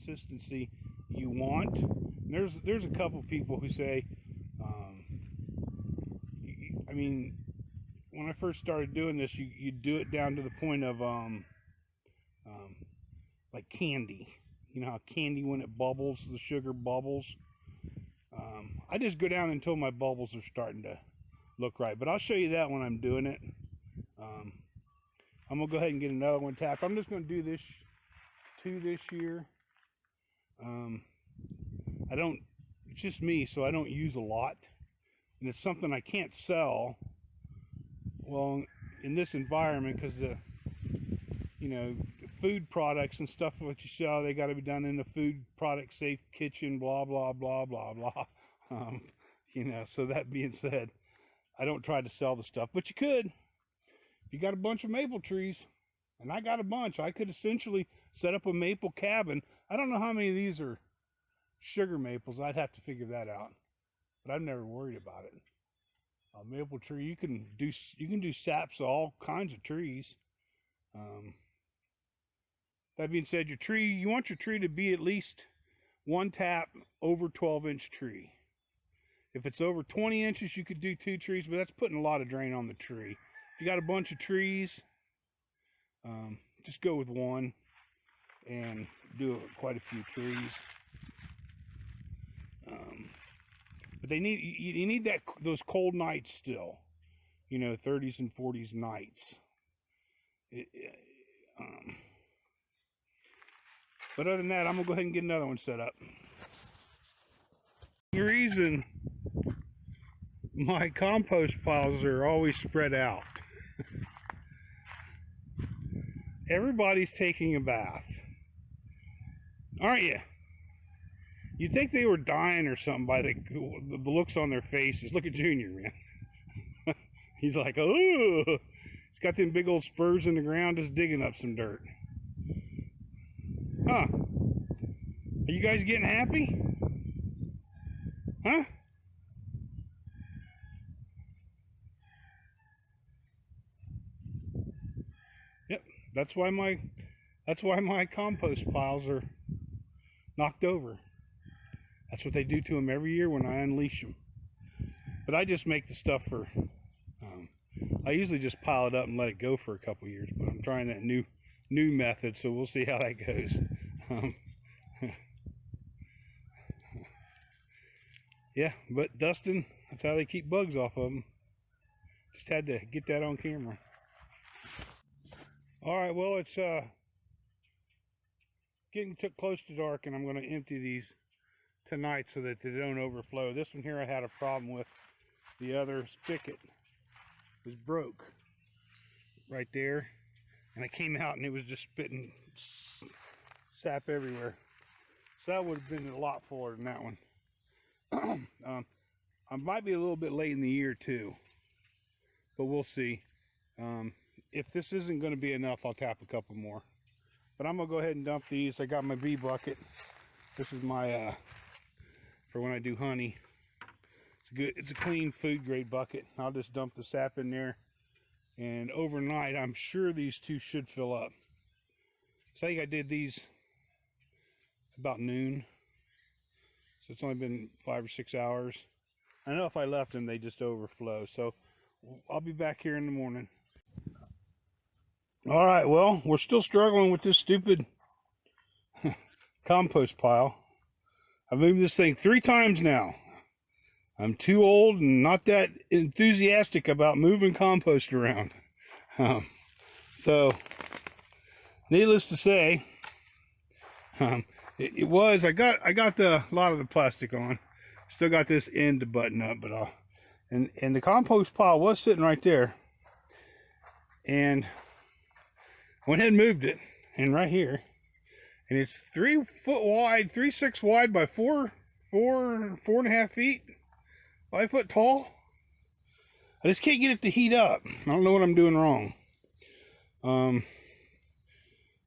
consistency you want. And there's a couple people who say, I mean, when I first started doing this, you do it down to the point of like candy. You know how candy, when it bubbles, the sugar bubbles. I just go down until my bubbles are starting to look right. But I'll show you that when I'm doing it. I'm gonna go ahead and get another one tapped. I'm just gonna do this 2 this year. It's just me, so I don't use a lot, and it's something I can't sell well in this environment, because the food products and stuff what you sell, they got to be done in the food product safe kitchen, blah blah blah blah blah. So that being said, I don't try to sell the stuff, but you could. If you got a bunch of maple trees, and I got a bunch, I could essentially set up a maple cabin. I don't know how many of these are sugar maples. I'd have to figure that out, but I've never worried about it. A maple tree, you can do saps of all kinds of trees. That being said, you want your tree to be at least one tap over 12-inch tree. If it's over 20 inches, you could do 2 trees, but that's putting a lot of drain on the tree. If you got a bunch of trees, just go with one and do quite a few trees. But you need those cold nights still, 30s and 40s nights. But other than that, I'm gonna go ahead and get another one set up. The reason my compost piles are always spread out. Everybody's taking a bath, aren't you? You'd think they were dying or something by the looks on their faces. Look at Junior, man. He's like, oh, he's got them big old spurs in the ground just digging up some dirt. Huh? Are you guys getting happy? Huh? Yep, that's why my compost piles are knocked over. That's what they do to them every year when I unleash them. But I just make the stuff for, I usually just pile it up and let it go for a couple years, but I'm trying that new method, so we'll see how that goes. Yeah, but Dustin, that's how they keep bugs off of them. Just had to get that on camera. All right, well, it's getting close to dark, and I'm going to empty these tonight so that they don't overflow. This one here I had a problem with. The other spigot was broke right there, and I came out and it was just spitting sap everywhere. So that would have been a lot fuller than that one. I might be a little bit late in the year too, but we'll see. If this isn't going to be enough, I'll tap a couple more. But I'm going to go ahead and dump these. I got my bee bucket. This is my for when I do honey. It's a clean food grade bucket. I'll just dump the sap in there, and overnight I'm sure these two should fill up. So I think I did these about noon, so it's only been 5 or 6 hours. I know if I left them, they just overflow. So I'll be back here in the morning. All right, well, we're still struggling with this stupid compost pile. I've moved this thing 3 times now. I'm too old and not that enthusiastic about moving compost around. So, needless to say, I got a lot of the plastic on. Still got this end to button up, but and the compost pile was sitting right there, and I went ahead and moved it, and right here, and it's 3 foot wide, 3.6 wide by 4.5 feet, 5 foot tall. I just can't get it to heat up. I don't know what I'm doing wrong.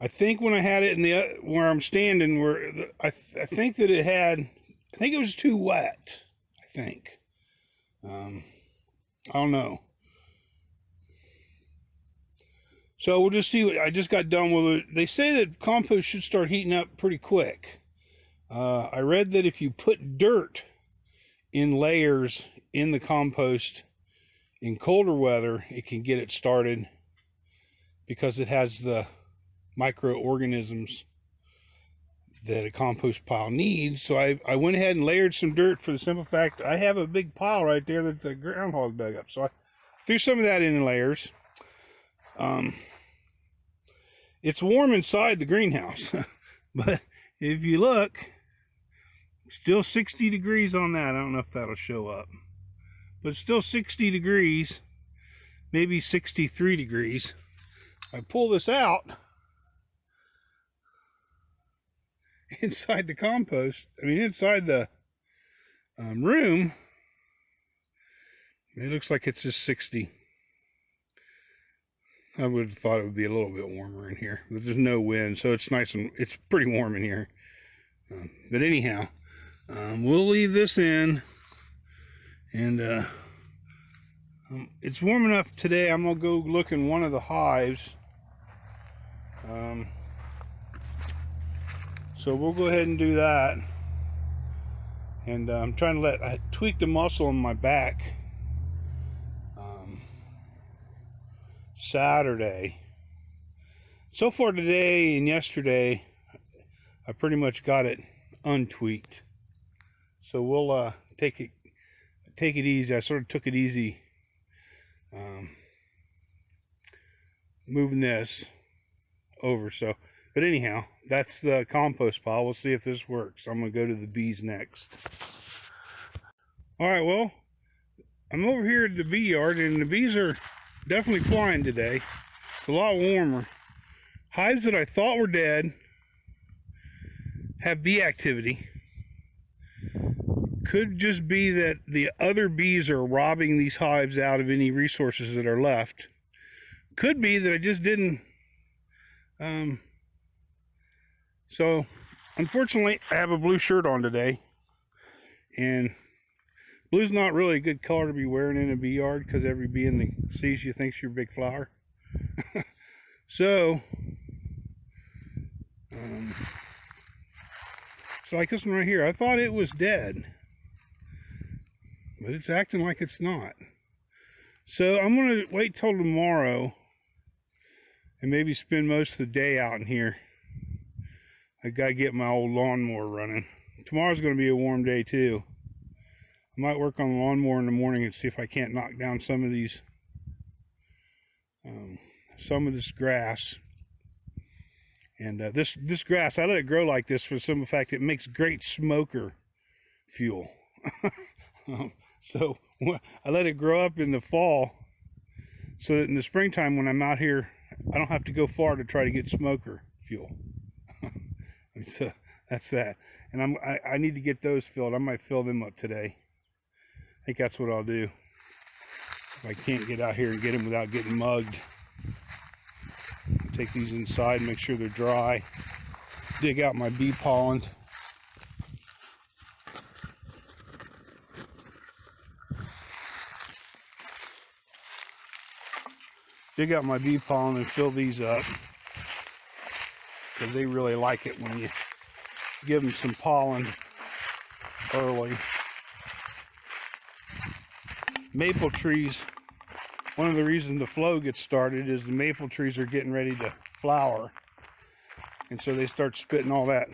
I think when I had it in the where I'm standing, I think that it had, I think it was too wet. I think. I don't know. So we'll just see what I just got done with it. They say that compost should start heating up pretty quick. I read that if you put dirt in layers in the compost in colder weather, it can get it started because it has the microorganisms that a compost pile needs. So I went ahead and layered some dirt for the simple fact I have a big pile right there that the groundhog dug up. So I threw some of that in layers. It's warm inside the greenhouse, but if you look, still 60 degrees on that. I don't know if that'll show up, but it's still 60 degrees, maybe 63 degrees. I pull this out inside the compost, inside the room, it looks like it's just 60. I would have thought it would be a little bit warmer in here, but there's no wind, so it's nice and it's pretty warm in here. But anyhow, we'll leave this in, and it's warm enough today. I'm gonna go look in one of the hives. So we'll go ahead and do that. And I'm trying to I tweaked the muscle in my back Saturday. So far today and yesterday, I pretty much got it untweaked. So we'll take it easy. I sort of took it easy moving this over. So, but anyhow, that's the compost pile. We'll see if this works. I'm gonna go to the bees next. All right, well, I'm over here at the bee yard, and the bees are definitely flying today. It's a lot warmer. Hives that I thought were dead have bee activity. Could just be that the other bees are robbing these hives out of any resources that are left. Could be that I just didn't. So, unfortunately, I have a blue shirt on today, and blue's not really a good color to be wearing in a bee yard because every bee in the sees you thinks you're a big flower. So like this one right here, I thought it was dead, but it's acting like it's not. So I'm gonna wait till tomorrow and maybe spend most of the day out in here. I gotta get my old lawnmower running. Tomorrow's gonna be a warm day too. I might work on the lawnmower in the morning and see if I can't knock down some of these, some of this grass. And this grass, I let it grow like this for the simple fact it makes great smoker fuel. So I let it grow up in the fall so that in the springtime when I'm out here, I don't have to go far to try to get smoker fuel. So that's that. And I need to get those filled. I might fill them up today. I think that's what I'll do. If I can't get out here and get them without getting mugged. Take these inside, make sure they're dry. Dig out my bee pollen. Dig out my bee pollen and fill these up, because they really like it when you give them some pollen early. Maple trees, one of the reasons the flow gets started is the maple trees are getting ready to flower, and so they start spitting all that.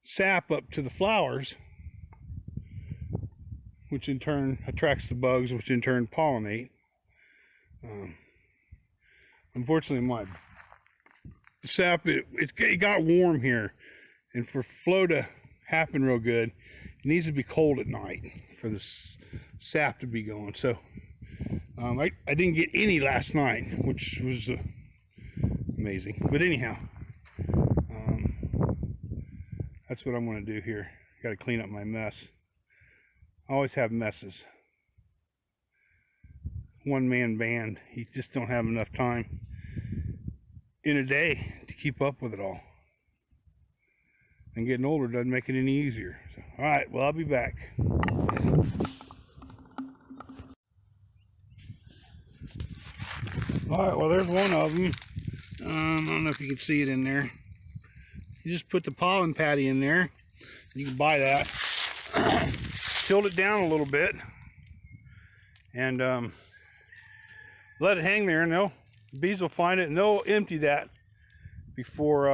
Sap up to the flowers, which in turn attracts the bugs, which in turn pollinate. Unfortunately, my sap, it got warm here, and for flow to happen real good, it needs to be cold at night for the sap to be going. So I didn't get any last night, which was amazing. But anyhow, that's what I'm going to do here. Got to clean up my mess. I always have messes. One-man band. You just don't have enough time in a day to keep up with it all. And getting older doesn't make it any easier. So, all right, well, I'll be back. All right, well, there's one of them. I don't know if you can see it in there. You just put the pollen patty in there. You can buy that. Tilt it down a little bit and let it hang there, and the bees will find it, and they'll empty that before